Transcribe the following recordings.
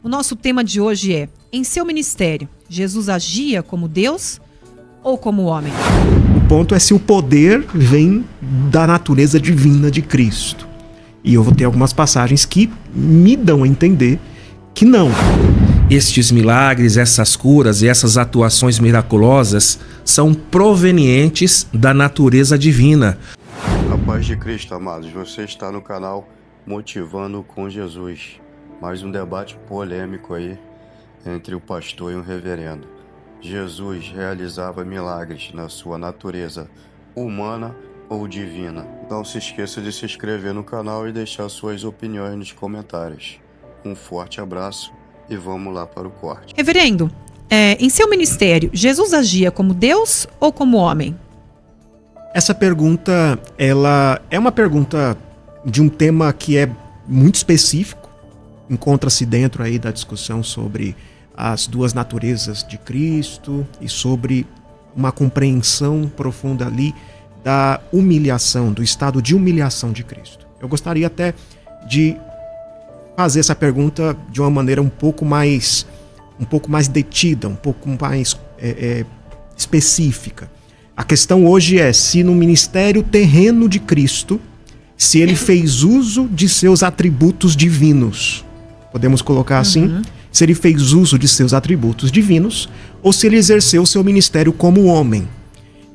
O nosso tema de hoje é: em seu ministério, Jesus agia como Deus ou como homem? O ponto é se o poder vem da natureza divina de Cristo. E eu vou ter algumas passagens que me dão a entender que não. Estes milagres, essas curas e essas atuações miraculosas são provenientes da natureza divina. A paz de Cristo, amados. Você está no canal Motivando com Jesus. Mais um debate polêmico aí entre o pastor e o reverendo. Jesus realizava milagres na sua natureza humana ou divina. Não se esqueça de se inscrever no canal e deixar suas opiniões nos comentários. Um forte abraço e vamos lá para o corte. Reverendo, em seu ministério, Jesus agia como Deus ou como homem? Essa pergunta, ela é uma pergunta de um tema que é muito específico. Encontra-se dentro aí da discussão sobre as duas naturezas de Cristo e sobre uma compreensão profunda ali da humilhação, do estado de humilhação de Cristo. Eu gostaria até de fazer essa pergunta de uma maneira um pouco mais detida, um pouco mais específica. A questão hoje é se no ministério terreno de Cristo, se ele fez uso de seus atributos divinos. Podemos colocar assim? Se ele fez uso de seus atributos divinos ou se ele exerceu o seu ministério como homem.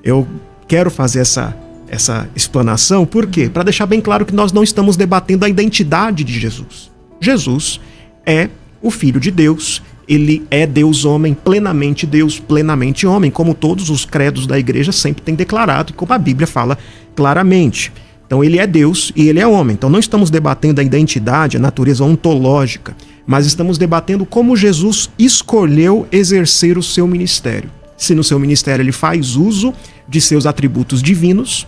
Eu quero fazer essa explanação, por quê? Para deixar bem claro que nós não estamos debatendo a identidade de Jesus. Jesus é o Filho de Deus, ele é Deus homem, plenamente homem, como todos os credos da igreja sempre têm declarado, e como a Bíblia fala claramente. Então ele é Deus e ele é homem. Então não estamos debatendo a identidade, a natureza ontológica, mas estamos debatendo como Jesus escolheu exercer o seu ministério. Se no seu ministério ele faz uso de seus atributos divinos,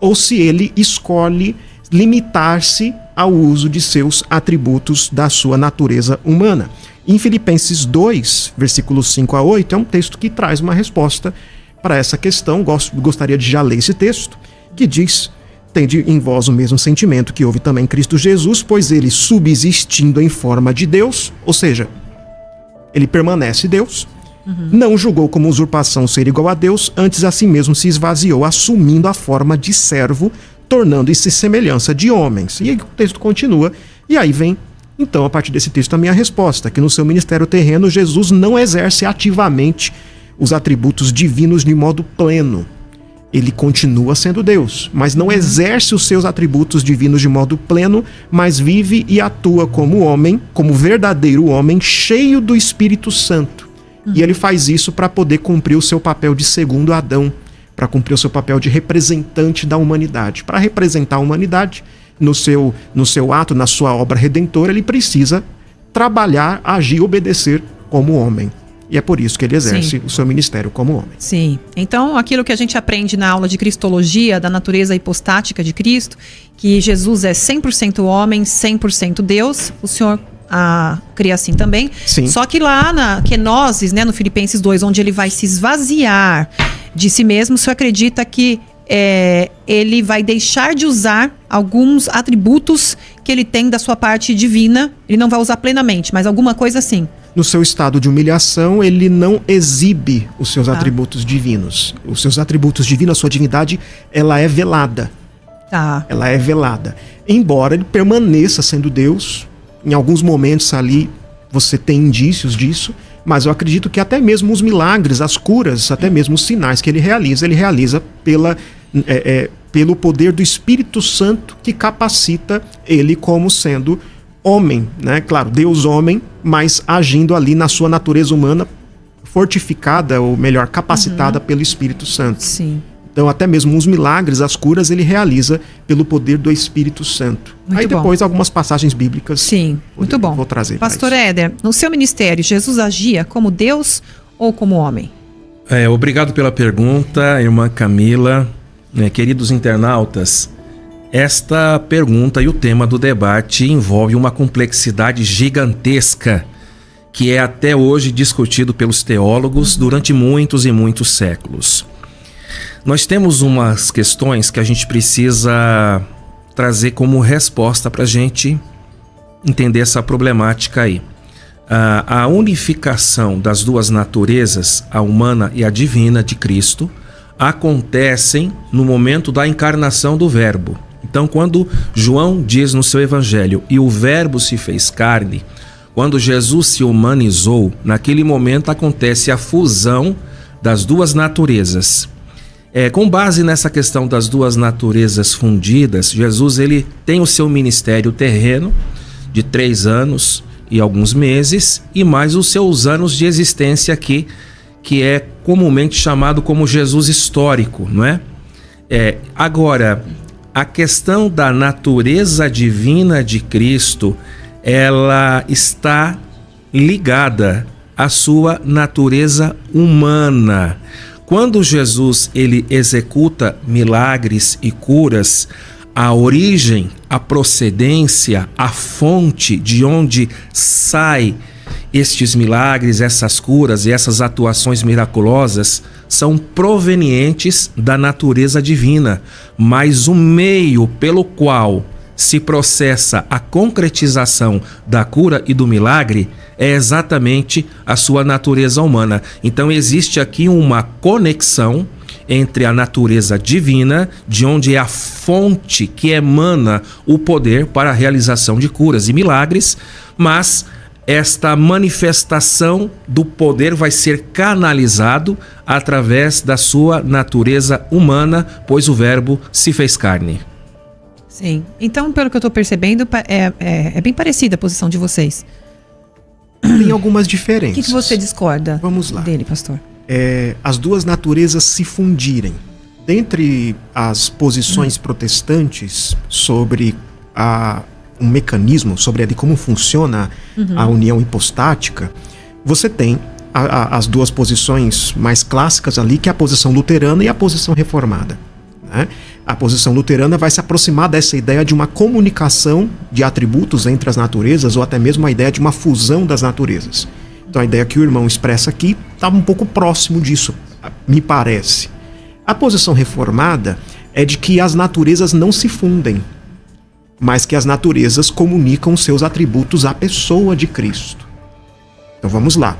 ou se ele escolhe limitar-se ao uso de seus atributos da sua natureza humana. Em Filipenses 2, versículos 5 a 8, é um texto que traz uma resposta para essa questão. Gostaria de já ler esse texto, que diz: tende em vós o mesmo sentimento que houve também em Cristo Jesus, pois ele, subsistindo em forma de Deus, ou seja, ele permanece Deus, não julgou como usurpação ser igual a Deus, antes a si mesmo se esvaziou, assumindo a forma de servo, tornando-se semelhança de homens. E aí o texto continua, e aí vem, então, a partir desse texto, a minha resposta, que no seu ministério terreno, Jesus não exerce ativamente os atributos divinos de modo pleno. Ele continua sendo Deus, mas não exerce os seus atributos divinos de modo pleno, mas vive e atua como homem, como verdadeiro homem, cheio do Espírito Santo. E ele faz isso para poder cumprir o seu papel de segundo Adão, para cumprir o seu papel de representante da humanidade. Para representar a humanidade, no seu ato, na sua obra redentora, ele precisa trabalhar, agir, obedecer como homem. E é por isso que ele exerce o seu ministério como homem. Sim. Então, aquilo que a gente aprende na aula de Cristologia, da natureza hipostática de Cristo, que Jesus é 100% homem, 100% Deus, o Senhor cria assim também. Sim. Só que lá na Kenosis, no Filipenses 2, onde ele vai se esvaziar de si mesmo, o Senhor acredita que ele vai deixar de usar alguns atributos que ele tem da sua parte divina. Ele não vai usar plenamente, mas alguma coisa assim. No seu estado de humilhação, ele não exibe os seus atributos divinos. Os seus atributos divinos, a sua divindade, ela é velada. Ela é velada. Embora ele permaneça sendo Deus, em alguns momentos ali você tem indícios disso, mas eu acredito que até mesmo os milagres, as curas, até mesmo os sinais que ele realiza pelo poder do Espírito Santo que capacita ele como sendo homem, né? Claro, Deus homem, mas agindo ali na sua natureza humana, fortificada, ou melhor, capacitada pelo Espírito Santo. Sim. Então, até mesmo os milagres, as curas, ele realiza pelo poder do Espírito Santo. Muito Aí bom. Depois algumas passagens bíblicas. Sim, muito bom. Vou trazer. Pastor Éder, no seu ministério, Jesus agia como Deus ou como homem? Obrigado pela pergunta, irmã Camila. Queridos internautas, esta pergunta e o tema do debate envolve uma complexidade gigantesca que é até hoje discutido pelos teólogos durante muitos e muitos séculos. Nós temos umas questões que a gente precisa trazer como resposta para a gente entender essa problemática aí. a unificação das duas naturezas, a humana e a divina de Cristo, acontecem no momento da encarnação do Verbo. Então, quando João diz no seu evangelho, e o Verbo se fez carne, quando Jesus se humanizou, naquele momento acontece a fusão das duas naturezas. Com base nessa questão das duas naturezas fundidas, Jesus ele tem o seu ministério terreno de 3 anos e alguns meses, e mais os seus anos de existência aqui, que é comumente chamado como Jesus histórico, não é? Agora, a questão da natureza divina de Cristo, ela está ligada à sua natureza humana. Quando Jesus ele executa milagres e curas, a origem, a procedência, a fonte de onde sai estes milagres, essas curas e essas atuações miraculosas são provenientes da natureza divina, mas o meio pelo qual se processa a concretização da cura e do milagre é exatamente a sua natureza humana. Então existe aqui uma conexão entre a natureza divina, de onde é a fonte que emana o poder para a realização de curas e milagres, mas esta manifestação do poder vai ser canalizado através da sua natureza humana, pois o Verbo se fez carne. Sim. Então, pelo que eu estou percebendo, é bem parecida a posição de vocês. Tem algumas diferenças. O que você discorda Vamos lá. dele, pastor? As duas naturezas se fundirem. Dentre as posições protestantes sobre um mecanismo, sobre como funciona a união hipostática, você tem as duas posições mais clássicas ali, que é a posição luterana e a posição reformada, né? A posição luterana vai se aproximar dessa ideia de uma comunicação de atributos entre as naturezas, ou até mesmo a ideia de uma fusão das naturezas. Então a ideia que o irmão expressa aqui está um pouco próximo disso, me parece. A posição reformada é de que as naturezas não se fundem, mas que as naturezas comunicam seus atributos à pessoa de Cristo. Então vamos lá.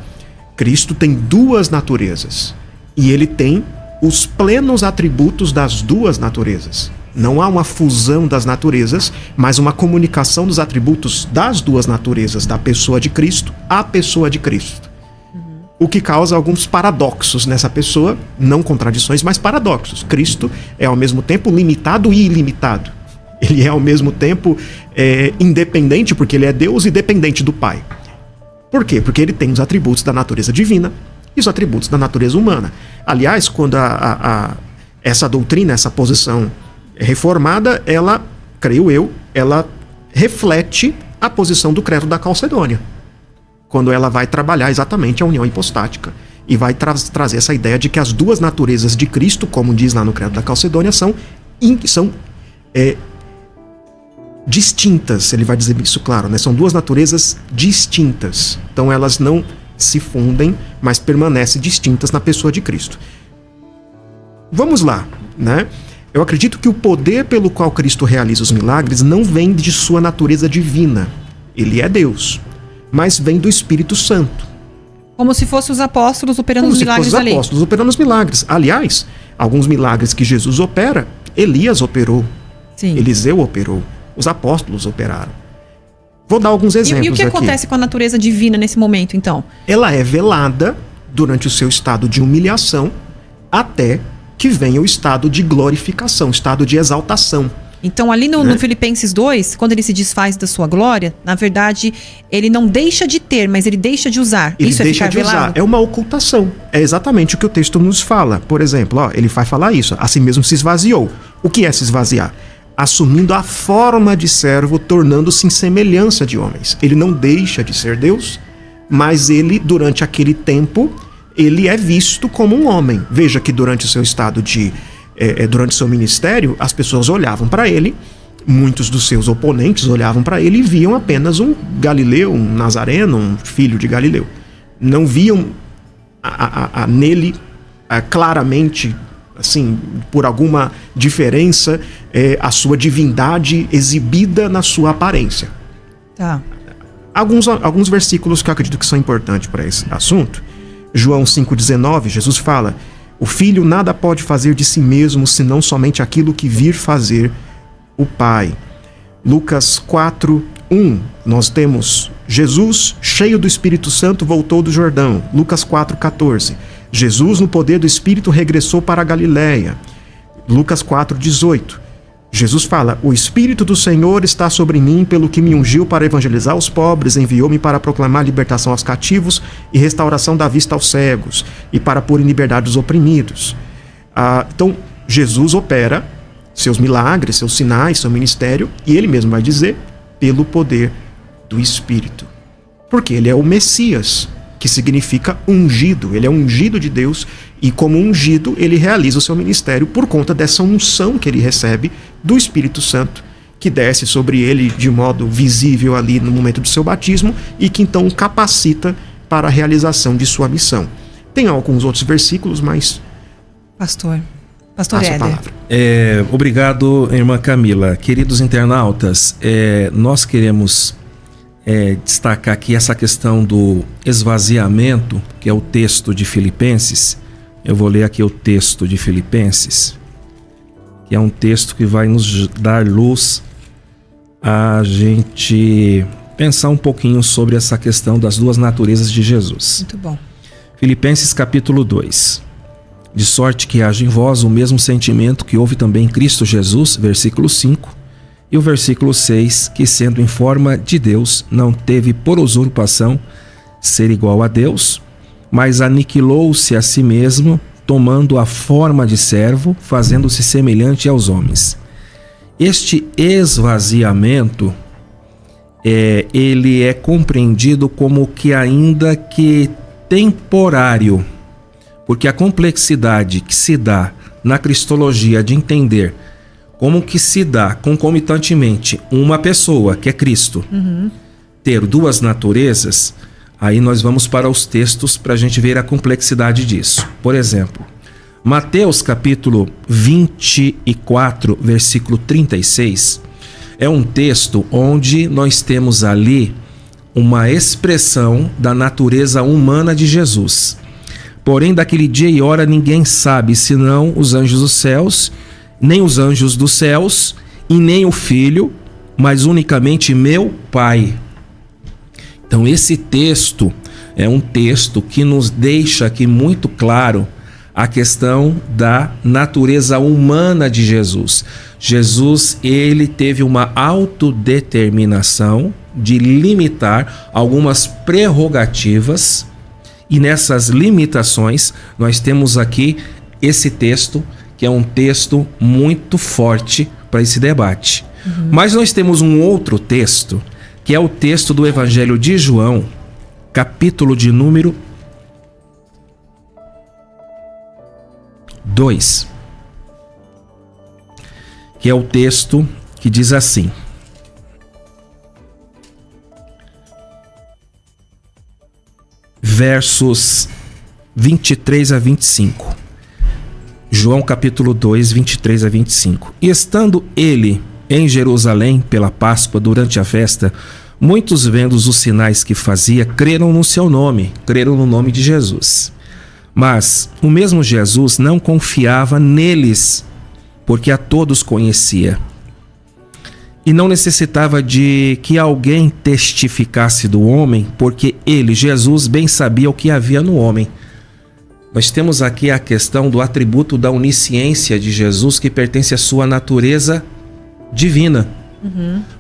Cristo tem duas naturezas, e ele tem os plenos atributos das duas naturezas. Não há uma fusão das naturezas, mas uma comunicação dos atributos das duas naturezas, da pessoa de Cristo à pessoa de Cristo. O que causa alguns paradoxos nessa pessoa, não contradições, mas paradoxos. Cristo é ao mesmo tempo limitado e ilimitado. Ele é ao mesmo tempo independente, porque ele é Deus, e dependente do Pai. Por quê? Porque ele tem os atributos da natureza divina e os atributos da natureza humana. Aliás, quando essa doutrina, essa posição reformada, ela, creio eu, ela reflete a posição do credo da Calcedônia, quando ela vai trabalhar exatamente a união hipostática e vai trazer essa ideia de que as duas naturezas de Cristo, como diz lá no credo da Calcedônia, são distintas. Ele vai dizer isso claro, né? São duas naturezas distintas. Então elas não se fundem, mas permanecem distintas na pessoa de Cristo. Vamos lá, né? Eu acredito que o poder pelo qual Cristo realiza os milagres não vem de sua natureza divina. Ele é Deus, mas vem do Espírito Santo. Como se fossem os apóstolos operando os milagres ali. Como se fossem os apóstolos operando os milagres. Aliás, alguns milagres que Jesus opera, Elias operou. Sim. Eliseu operou. Os apóstolos operaram. Vou dar alguns exemplos aqui. E o que acontece com a natureza divina nesse momento, então? Ela é velada durante o seu estado de humilhação, até que venha o estado de glorificação, estado de exaltação. Então, ali no Filipenses 2, quando ele se desfaz da sua glória, na verdade, ele não deixa de ter, mas ele deixa de usar. Ele isso deixa é ficar de velado? usar. É uma ocultação. É exatamente o que o texto nos fala. Por exemplo, ele vai falar isso. Assim mesmo se esvaziou. O que é se esvaziar? Assumindo a forma de servo, tornando-se em semelhança de homens. Ele não deixa de ser Deus, mas ele, durante aquele tempo, ele é visto como um homem. Veja que durante o seu estado durante o seu ministério, as pessoas olhavam para ele, muitos dos seus oponentes olhavam para ele e viam apenas um galileu, um nazareno, um filho de Galileu. Não viam nele claramente, assim, por alguma diferença, a sua divindade exibida na sua aparência. Tá. Alguns versículos que eu acredito que são importantes para esse assunto. João 5,19, Jesus fala: o filho nada pode fazer de si mesmo, senão somente aquilo que vir fazer o Pai. Lucas 4:1, nós temos Jesus, cheio do Espírito Santo, voltou do Jordão. Lucas 4:14. Jesus, no poder do Espírito, regressou para a Galiléia. Lucas 4:18. Jesus fala: o Espírito do Senhor está sobre mim, pelo que me ungiu para evangelizar os pobres, enviou-me para proclamar libertação aos cativos e restauração da vista aos cegos, e para pôr em liberdade os oprimidos. Então, Jesus opera seus milagres, seus sinais, seu ministério, e ele mesmo vai dizer, pelo poder do Espírito. Porque ele é o Messias, que significa ungido. Ele é ungido de Deus, e como ungido, ele realiza o seu ministério por conta dessa unção que ele recebe do Espírito Santo, que desce sobre ele de modo visível ali no momento do seu batismo, e que então o capacita para a realização de sua missão. Tem alguns outros versículos, mas... Pastor Éder. Obrigado, irmã Camila. Queridos internautas, nós queremos destacar aqui essa questão do esvaziamento, que é o texto de Filipenses. Eu vou ler aqui o texto de Filipenses, que é um texto que vai nos dar luz a gente pensar um pouquinho sobre essa questão das duas naturezas de Jesus. Muito bom. Filipenses capítulo 2. De sorte que haja em vós o mesmo sentimento que houve também em Cristo Jesus, versículo 5, e o versículo 6, que sendo em forma de Deus, não teve por usurpação ser igual a Deus, mas aniquilou-se a si mesmo, tomando a forma de servo, fazendo-se semelhante aos homens. Este esvaziamento, ele é compreendido como que ainda que temporário, porque a complexidade que se dá na cristologia de entender como que se dá concomitantemente uma pessoa, que é Cristo, ter duas naturezas, aí nós vamos para os textos para a gente ver a complexidade disso. Por exemplo, Mateus capítulo 24, versículo 36, é um texto onde nós temos ali uma expressão da natureza humana de Jesus. Porém, daquele dia e hora ninguém sabe, senão os anjos dos céus, nem os anjos dos céus, e nem o Filho, mas unicamente meu Pai. Então, esse texto é um texto que nos deixa aqui muito claro a questão da natureza humana de Jesus. Jesus, ele teve uma autodeterminação de limitar algumas prerrogativas. E nessas limitações, nós temos aqui esse texto, que é um texto muito forte para esse debate. Mas nós temos um outro texto, que é o texto do Evangelho de João, capítulo de número 2, que é o texto que diz assim: versos 23 a 25. João capítulo 2, 23 a 25. E estando ele em Jerusalém pela Páscoa durante a festa, muitos vendo os sinais que fazia, creram no seu nome, creram no nome de Jesus. Mas o mesmo Jesus não confiava neles, porque a todos conhecia. E não necessitava de que alguém testificasse do homem, porque ele, Jesus, bem sabia o que havia no homem. Nós temos aqui a questão do atributo da onisciência de Jesus, que pertence à sua natureza divina.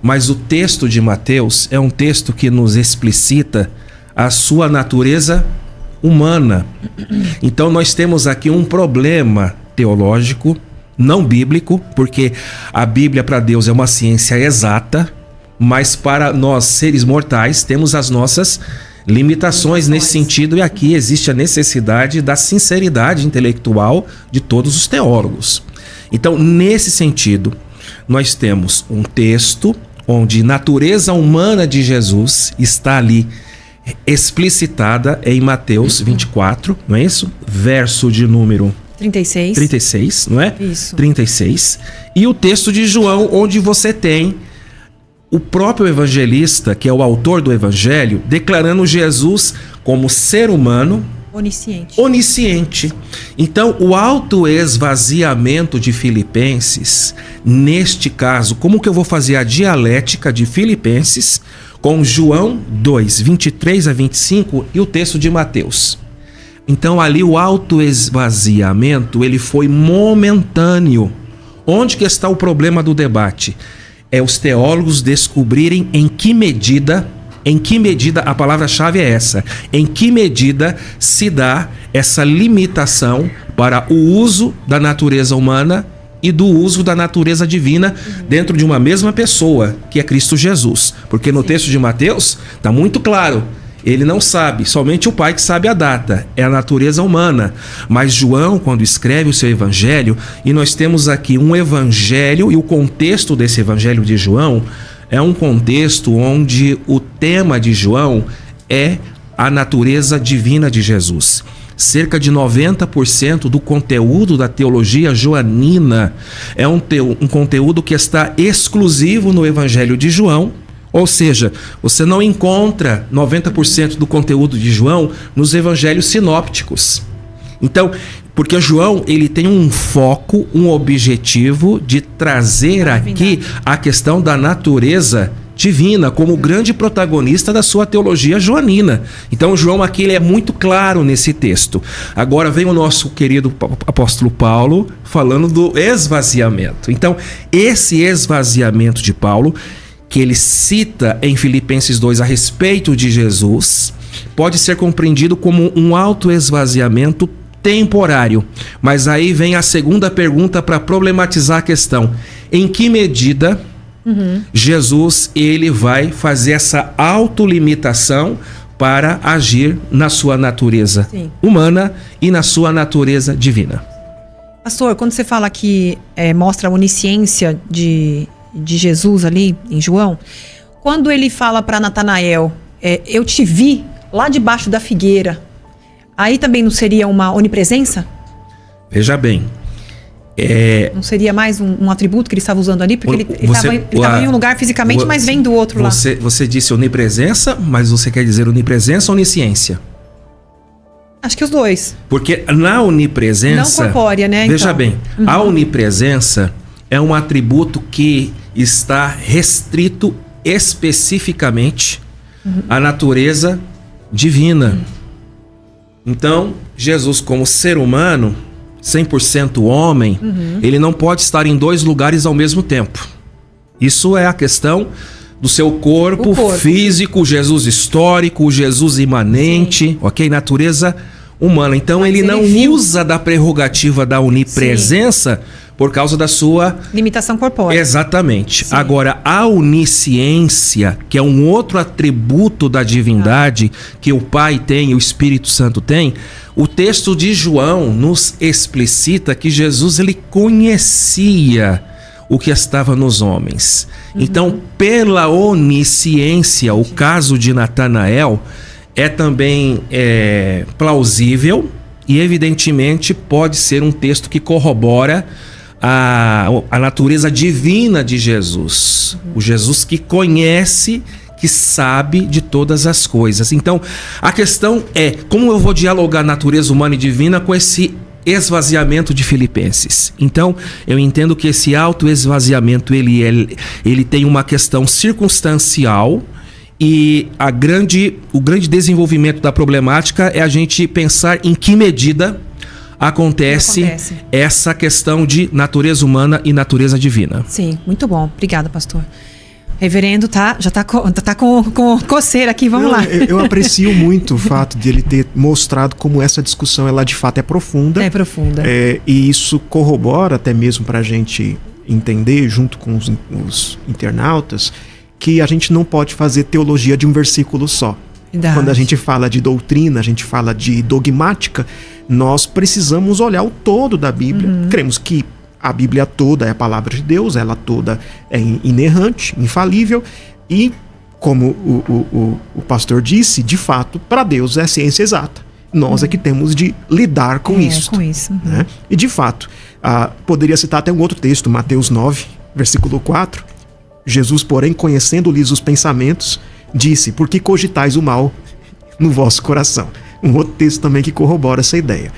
Mas o texto de Mateus é um texto que nos explicita a sua natureza humana. Então nós temos aqui um problema teológico, não bíblico, porque a Bíblia para Deus é uma ciência exata, mas para nós seres mortais temos as nossas limitações nesse sentido, e aqui existe a necessidade da sinceridade intelectual de todos os teólogos. Então, nesse sentido, nós temos um texto onde a natureza humana de Jesus está ali explicitada em Mateus 24, não é isso? Verso de número 36, não é? Isso. 36. E o texto de João, onde você tem o próprio evangelista, que é o autor do evangelho, declarando Jesus como ser humano onisciente. Então, o autoesvaziamento de Filipenses, neste caso, como que eu vou fazer a dialética de Filipenses com João 2, 23 a 25 e o texto de Mateus? Então, ali o autoesvaziamento, ele foi momentâneo. Onde que está o problema do debate? É os teólogos descobrirem em que medida, a palavra-chave é essa, em que medida se dá essa limitação para o uso da natureza humana e do uso da natureza divina dentro de uma mesma pessoa, que é Cristo Jesus. Porque no texto de Mateus está muito claro, ele não sabe, somente o Pai que sabe a data, é a natureza humana. Mas João, quando escreve o seu evangelho, e nós temos aqui um evangelho, e o contexto desse evangelho de João é um contexto onde o tema de João é a natureza divina de Jesus. Cerca de 90% do conteúdo da teologia joanina é um conteúdo que está exclusivo no evangelho de João. Ou seja, você não encontra 90% do conteúdo de João nos evangelhos sinópticos. Então, porque João, ele tem um foco, um objetivo de trazer aqui a questão da natureza divina como grande protagonista da sua teologia joanina. Então, João aqui ele é muito claro nesse texto. Agora vem o nosso querido apóstolo Paulo falando do esvaziamento. Então, esse esvaziamento de Paulo, que ele cita em Filipenses 2 a respeito de Jesus, pode ser compreendido como um autoesvaziamento temporário. Mas aí vem a segunda pergunta para problematizar a questão. Em que medida Jesus ele vai fazer essa autolimitação para agir na sua natureza humana e na sua natureza divina? Pastor, quando você fala que mostra a onisciência de Jesus ali em João, quando ele fala para Natanael, eu te vi lá debaixo da figueira, aí também não seria uma onipresença? Veja bem, não seria mais um atributo que ele estava usando ali? Porque ele estava em um lugar fisicamente, mas vem do outro lá. Você disse onipresença, mas você quer dizer onipresença ou onisciência? Acho que os dois. Porque na onipresença... Não corpórea, né? Veja bem, a onipresença é um atributo que está restrito especificamente à natureza divina. Então, Jesus, como ser humano, 100% homem, ele não pode estar em dois lugares ao mesmo tempo. Isso é a questão do seu corpo físico, Jesus histórico, Jesus imanente, ok? Natureza humana. Então, ele não usa da prerrogativa da onipresença por causa da sua... limitação corpórea. Exatamente. Sim. Agora, a onisciência, que é um outro atributo da divindade que o Pai tem e o Espírito Santo tem, o texto de João nos explicita que Jesus ele conhecia o que estava nos homens. Então, pela onisciência, o caso de Natanael é também plausível e, evidentemente, pode ser um texto que corrobora a natureza divina de Jesus. O Jesus que conhece, que sabe de todas as coisas. Então, a questão é como eu vou dialogar natureza humana e divina com esse esvaziamento de Filipenses. Então, eu entendo que esse autoesvaziamento ele tem uma questão circunstancial e o grande desenvolvimento da problemática é a gente pensar em que medida acontece essa questão de natureza humana e natureza divina. Sim, muito bom. Obrigada, pastor. Reverendo já tá com coceira aqui, vamos lá. Eu aprecio muito o fato de ele ter mostrado como essa discussão ela de fato é profunda. É profunda. E isso corrobora até mesmo para a gente entender, junto com os internautas, que a gente não pode fazer teologia de um versículo só. Verdade. Quando a gente fala de doutrina, a gente fala de dogmática, nós precisamos olhar o todo da Bíblia. Cremos que a Bíblia toda é a palavra de Deus, ela toda é inerrante, infalível, e como o pastor disse, de fato, para Deus é ciência exata. Nós é que temos de lidar com isso. Né? E de fato, poderia citar até um outro texto, Mateus 9, versículo 4, Jesus, porém, conhecendo-lhes os pensamentos, disse: por que cogitais o mal no vosso coração? Um outro texto também que corrobora essa ideia.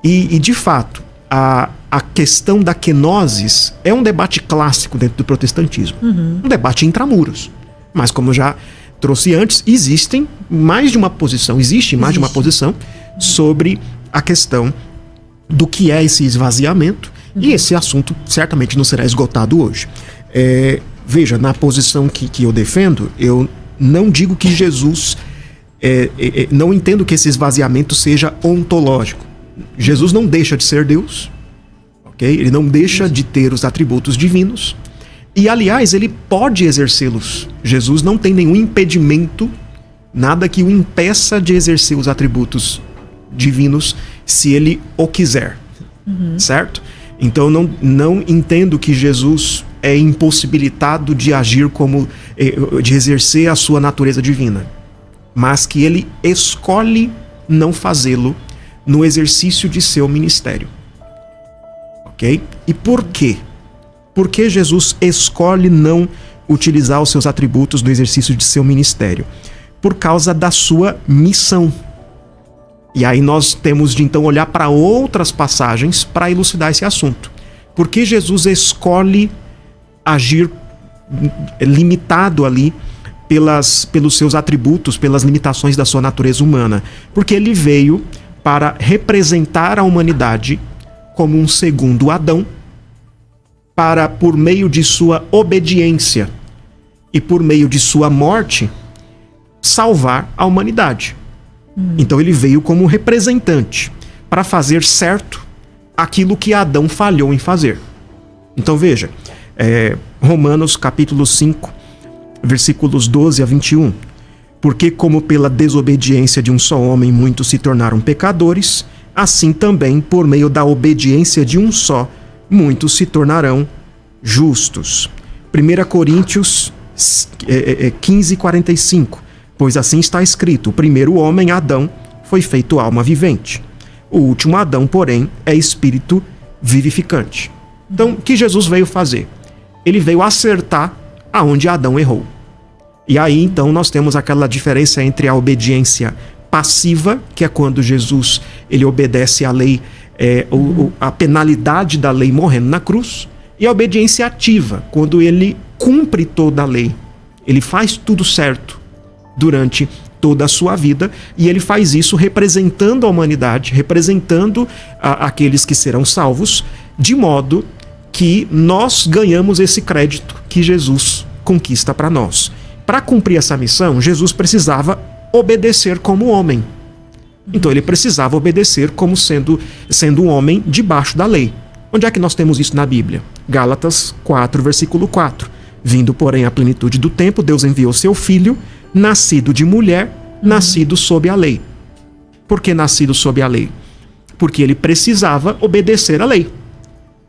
E de fato, a questão da kenosis é um debate clássico dentro do protestantismo. Um debate intramuros. Mas como eu já trouxe antes, existe mais de uma posição sobre a questão do que é esse esvaziamento, e esse assunto certamente não será esgotado hoje. Veja, na posição que eu defendo, eu não digo que Jesus... não entendo que esse esvaziamento seja ontológico. Jesus não deixa de ser Deus, ok? Ele não deixa de ter os atributos divinos. E, aliás, ele pode exercê-los. Jesus não tem nenhum impedimento, nada que o impeça de exercer os atributos divinos, se ele o quiser. Certo? Então, não entendo que Jesus é impossibilitado de agir de exercer a sua natureza divina, mas que ele escolhe não fazê-lo no exercício de seu ministério. Ok? E por quê? Por que Jesus escolhe não utilizar os seus atributos no exercício de seu ministério? Por causa da sua missão. E aí nós temos de então olhar para outras passagens para elucidar esse assunto. Por que Jesus escolhe agir limitado ali pelos seus atributos, pelas limitações da sua natureza humana? Porque ele veio para representar a humanidade como um segundo Adão, para, por meio de sua obediência e por meio de sua morte, salvar a humanidade. Então ele veio como representante para fazer certo aquilo que Adão falhou em fazer. Então veja, Romanos capítulo 5, versículos 12 a 21. Porque como pela desobediência de um só homem muitos se tornaram pecadores, assim também por meio da obediência de um só, muitos se tornarão justos. 1 Coríntios 15, 45. Pois assim está escrito: o primeiro homem, Adão, foi feito alma vivente. O último Adão, porém, é espírito vivificante. Então, o que Jesus veio fazer? Ele veio acertar aonde Adão errou. E aí, então, nós temos aquela diferença entre a obediência passiva, que é quando Jesus ele obedece à lei, a penalidade da lei morrendo na cruz, e a obediência ativa, quando ele cumpre toda a lei. Ele faz tudo certo durante toda a sua vida, e ele faz isso representando a humanidade, representando aqueles que serão salvos, de modo que nós ganhamos esse crédito que Jesus conquista para nós. Para cumprir essa missão, Jesus precisava obedecer como homem. Então ele precisava obedecer como sendo um homem debaixo da lei. Onde é que nós temos isso na Bíblia? Gálatas 4, versículo 4. Vindo, porém, à plenitude do tempo, Deus enviou seu filho, nascido de mulher, nascido sob a lei. Por que nascido sob a lei? Porque ele precisava obedecer a lei.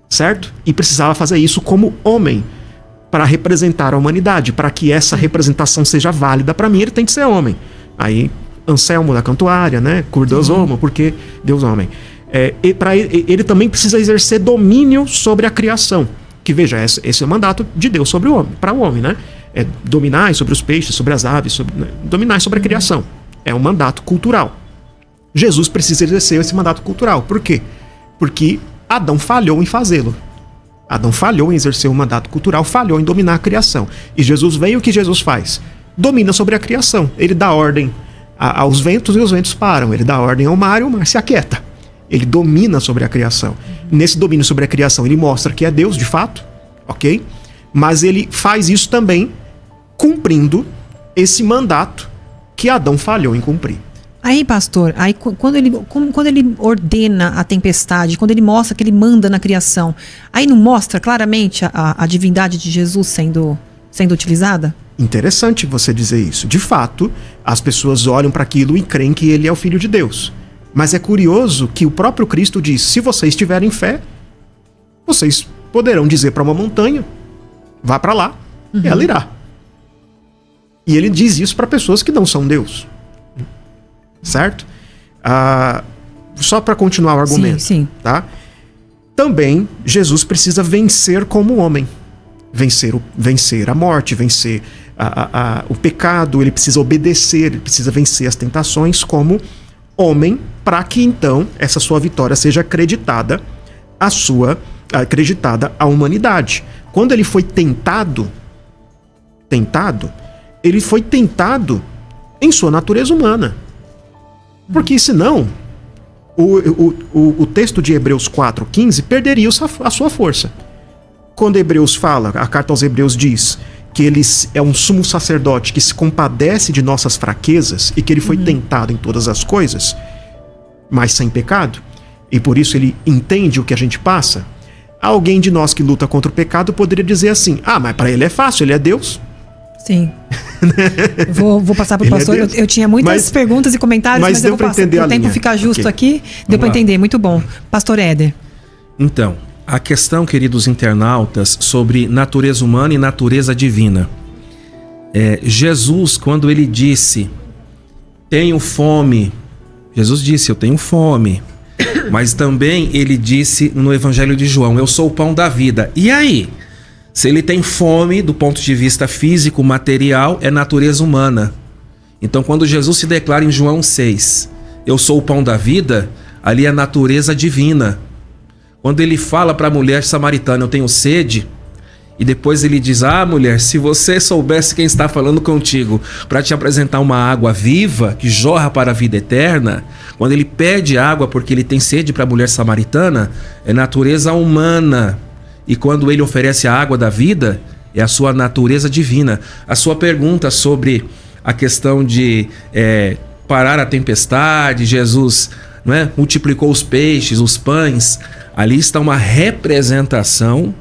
Certo? E precisava fazer isso como homem, para representar a humanidade. Para que essa representação seja válida para mim, ele tem que ser homem. Aí, Anselmo da Cantuária, né? Cur Deus homo, porque Deus homem. Ele também precisa exercer domínio sobre a criação. Que veja, esse é o mandato de Deus sobre o homem, para o homem, né? Dominar sobre os peixes, sobre as aves, dominar sobre a criação. É um mandato cultural. Jesus precisa exercer esse mandato cultural. Por quê? Porque Adão falhou em fazê-lo. Adão falhou em exercer o mandato cultural, falhou em dominar a criação. E Jesus veio, o que Jesus faz? Domina sobre a criação. Ele dá ordem aos ventos e os ventos param. Ele dá ordem ao mar e o mar se aquieta. Ele domina sobre a criação. Nesse domínio sobre a criação, ele mostra que é Deus, de fato, ok? Mas ele faz isso também cumprindo esse mandato que Adão falhou em cumprir. Aí, pastor, quando ele ordena a tempestade, quando ele mostra que ele manda na criação, aí não mostra claramente a divindade de Jesus sendo utilizada? Interessante você dizer isso. De fato, as pessoas olham para aquilo e creem que ele é o Filho de Deus. Mas é curioso que o próprio Cristo diz: se vocês tiverem fé, vocês poderão dizer para uma montanha, vá para lá, e ela irá. E ele diz isso para pessoas que não são Deus. Certo? Só para continuar o argumento. Sim. Tá? Também, Jesus precisa vencer como homem. vencer a morte, vencer o pecado, ele precisa obedecer, ele precisa vencer as tentações como homem, para que então essa sua vitória seja acreditada à humanidade. Quando ele foi tentado, ele foi tentado em sua natureza humana. Porque senão o texto de Hebreus 4:15 perderia a sua força. Quando Hebreus fala, a carta aos Hebreus diz que ele é um sumo sacerdote que se compadece de nossas fraquezas e que ele foi tentado em todas as coisas, mas sem pecado, e por isso ele entende o que a gente passa. Alguém de nós que luta contra o pecado poderia dizer assim: mas para ele é fácil, ele é Deus. Sim. Vou passar para o pastor. Eu tinha muitas perguntas e comentários, mas eu vou passar. Para o tempo ficar justo aqui, deu para entender. Muito bom. Pastor Éder. Então, a questão, queridos internautas, sobre natureza humana e natureza divina. Jesus, quando ele disse, tenho fome, Jesus disse, eu tenho fome. Mas também ele disse no Evangelho de João, eu sou o pão da vida. E aí? Se ele tem fome do ponto de vista físico, material, é natureza humana. Então, quando Jesus se declara em João 6, eu sou o pão da vida, ali é natureza divina. Quando ele fala para a mulher samaritana, eu tenho sede, e depois ele diz, mulher, se você soubesse quem está falando contigo para te apresentar uma água viva, que jorra para a vida eterna, quando ele pede água porque ele tem sede para a mulher samaritana, é natureza humana. E quando ele oferece a água da vida, é a sua natureza divina. A sua pergunta sobre a questão de parar a tempestade, Jesus, multiplicou os peixes, os pães, ali está uma representação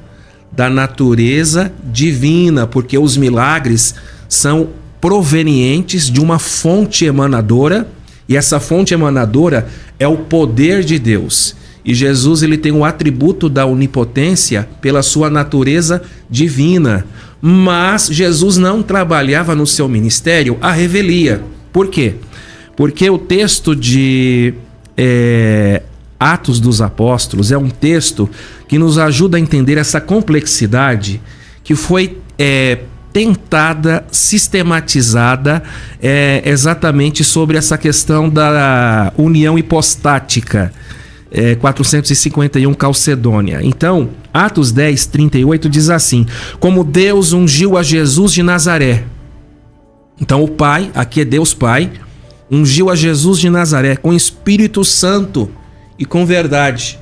da natureza divina, porque os milagres são provenientes de uma fonte emanadora, e essa fonte emanadora é o poder de Deus. E Jesus, ele tem o atributo da onipotência pela sua natureza divina. Mas Jesus não trabalhava no seu ministério a revelia. Por quê? Porque o texto de Atos dos Apóstolos é um texto que nos ajuda a entender essa complexidade que foi tentada, sistematizada exatamente sobre essa questão da união hipostática. 451 Calcedônia. Então, Atos 10, 38 diz assim: como Deus ungiu a Jesus de Nazaré. Então o Pai, aqui é Deus Pai, ungiu a Jesus de Nazaré com Espírito Santo e com verdade.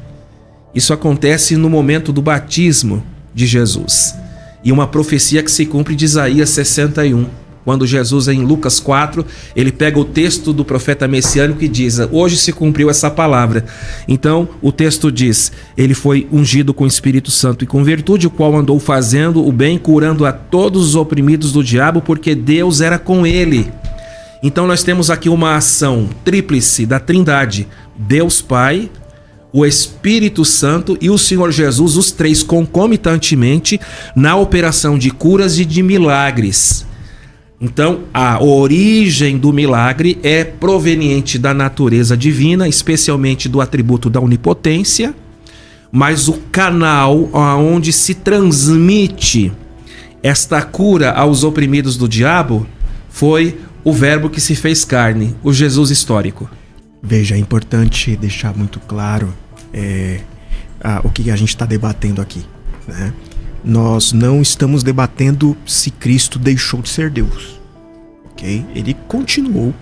Isso acontece no momento do batismo de Jesus. E uma profecia que se cumpre de Isaías 61. Quando Jesus, em Lucas 4, ele pega o texto do profeta messiânico e diz, hoje se cumpriu essa palavra. Então, o texto diz, ele foi ungido com o Espírito Santo e com virtude, o qual andou fazendo o bem, curando a todos os oprimidos do diabo, porque Deus era com ele. Então, nós temos aqui uma ação tríplice da Trindade, Deus Pai, o Espírito Santo e o Senhor Jesus, os três concomitantemente, na operação de curas e de milagres. Então, a origem do milagre é proveniente da natureza divina, especialmente do atributo da onipotência, mas o canal aonde se transmite esta cura aos oprimidos do diabo foi o Verbo que se fez carne, o Jesus histórico. Veja, é importante deixar muito claro o que a gente está debatendo aqui, né? Nós não estamos debatendo se Cristo deixou de ser Deus, ok? Ele continuou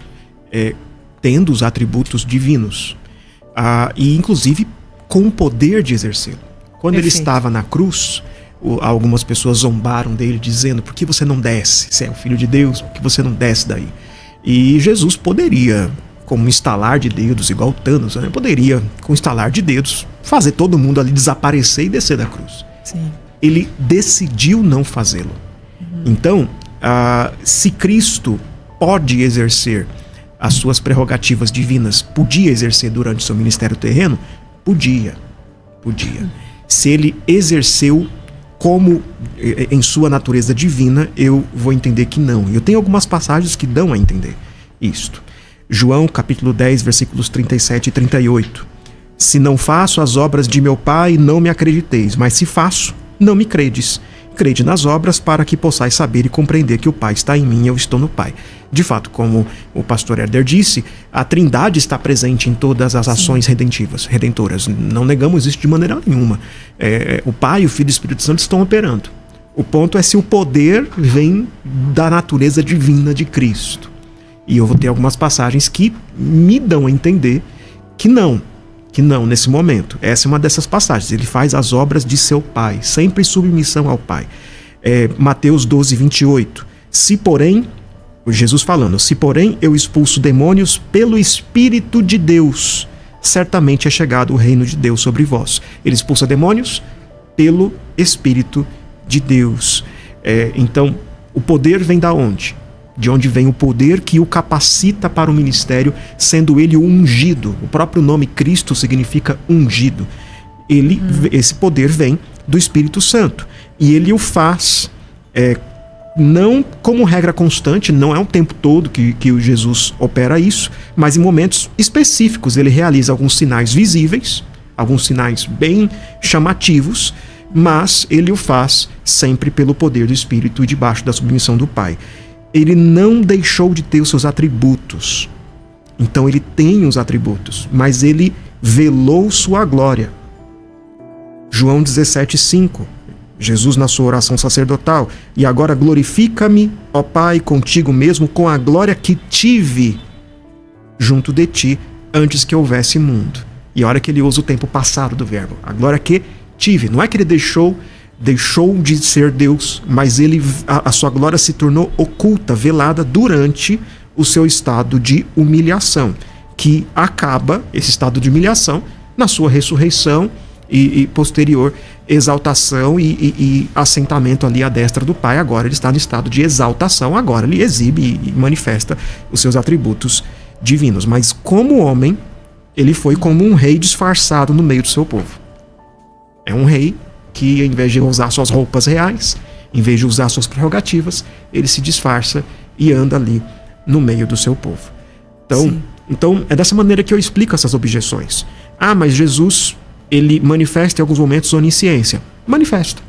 tendo os atributos divinos, e inclusive com o poder de exercê-lo. Quando ele estava na cruz, algumas pessoas zombaram dele dizendo, por que você não desce? Você é o Filho de Deus, por que você não desce daí? E Jesus poderia, como um estalar de dedos, igual Thanos, né? Poderia, com um estalar de dedos, fazer todo mundo ali desaparecer e descer da cruz. Sim. Ele decidiu não fazê-lo. Então, se Cristo pode exercer as suas prerrogativas divinas, podia exercer durante seu ministério terreno? Podia. Se ele exerceu como em sua natureza divina, eu vou entender que não. Eu tenho algumas passagens que dão a entender isto. João, capítulo 10, versículos 37 e 38. Se não faço as obras de meu Pai, não me acrediteis, mas se faço, não me credes. crede nas obras para que possais saber e compreender que o Pai está em mim e eu estou no Pai. De fato, como o pastor Herder disse, a Trindade está presente em todas as ações redentoras. Não negamos isso de maneira nenhuma. O Pai, o Filho e o Espírito Santo estão operando. O ponto é se o poder vem da natureza divina de Cristo. E eu vou ter algumas passagens que me dão a entender que não, nesse momento. Essa é uma dessas passagens. Ele faz as obras de seu Pai, sempre em submissão ao Pai. Mateus 12, 28. Se porém, Jesus falando, se porém eu expulso demônios pelo Espírito de Deus, certamente é chegado o reino de Deus sobre vós. Ele expulsa demônios pelo Espírito de Deus. Então, o poder vem da onde? De onde vem o poder que o capacita para o ministério, sendo ele o ungido. O próprio nome Cristo significa ungido. Esse poder vem do Espírito Santo. E ele o faz não como regra constante, não é o tempo todo que o Jesus opera isso, mas em momentos específicos ele realiza alguns sinais visíveis, alguns sinais bem chamativos, mas ele o faz sempre pelo poder do Espírito e debaixo da submissão do Pai. Ele não deixou de ter os seus atributos. Então ele tem os atributos, mas ele velou sua glória. João 17,5. Jesus na sua oração sacerdotal. E agora glorifica-me, ó Pai, contigo mesmo, com a glória que tive junto de ti, antes que houvesse mundo. E olha que ele usa o tempo passado do verbo. A glória que tive. Não é que ele deixou de ser Deus, mas a sua glória se tornou oculta, velada durante o seu estado de humilhação, que acaba, esse estado de humilhação, na sua ressurreição e posterior exaltação e assentamento ali à destra do Pai. Agora ele está no estado de exaltação, agora ele exibe e manifesta os seus atributos divinos. Mas como homem, ele foi como um rei disfarçado no meio do seu povo. É um rei que, em vez de usar suas roupas reais, em vez de usar suas prerrogativas, ele se disfarça e anda ali no meio do seu povo. Então é dessa maneira que eu explico essas objeções. Mas Jesus, ele manifesta em alguns momentos onisciência. Manifesta,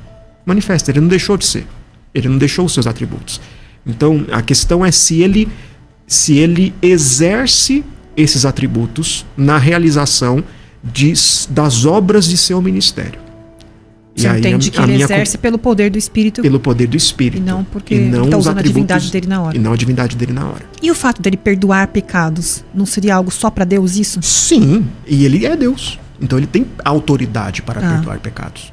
ele não deixou de ser. Ele não deixou os seus atributos. Então a questão é se ele exerce esses atributos na realização das obras de seu ministério. Você entende que ele exerce pelo poder do Espírito. Pelo poder do Espírito. E não porque ele está usando a divindade dele na hora. E não a divindade dele na hora. E o fato dele perdoar pecados, não seria algo só para Deus isso? Sim, e ele é Deus. Então ele tem autoridade para perdoar pecados.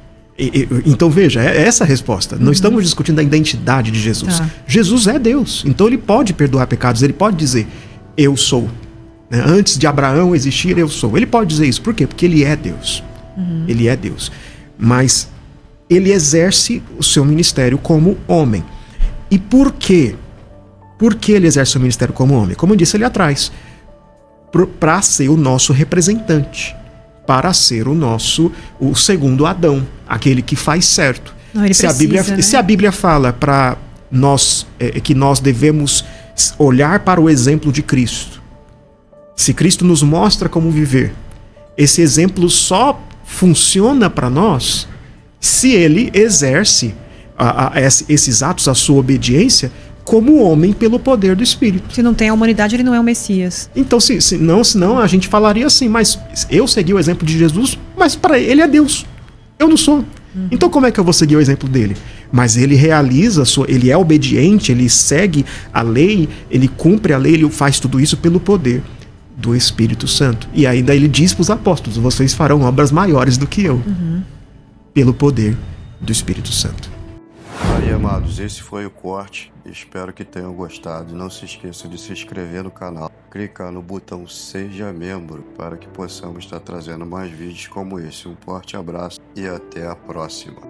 Então veja, é essa a resposta. Não estamos discutindo a identidade de Jesus. Jesus é Deus, então ele pode perdoar pecados, ele pode dizer, eu sou. Antes de Abraão existir, eu sou. Ele pode dizer isso, por quê? Porque ele é Deus. Ele é Deus. Mas ele exerce o seu ministério como homem. E por quê? Por que ele exerce o ministério como homem? Como eu disse ali atrás, para ser o nosso representante, para ser o segundo Adão, aquele que faz certo. Não, ele precisa, se a Bíblia fala para nós que nós devemos olhar para o exemplo de Cristo, se Cristo nos mostra como viver, esse exemplo só funciona para nós se ele exerce esses atos, a sua obediência, como homem pelo poder do Espírito. Se não tem a humanidade, ele não é o Messias. Então, senão a gente falaria assim, mas eu segui o exemplo de Jesus, mas para ele é Deus. Eu não sou. Então como é que eu vou seguir o exemplo dele? Mas ele realiza, ele é obediente, ele segue a lei, ele cumpre a lei, ele faz tudo isso pelo poder do Espírito Santo. E ainda ele diz para os apóstolos, vocês farão obras maiores do que eu, pelo poder do Espírito Santo. Aí, amados, esse foi o corte. Espero que tenham gostado. Não se esqueçam de se inscrever no canal, clicar no botão Seja Membro para que possamos estar trazendo mais vídeos como esse. Um forte abraço e até a próxima.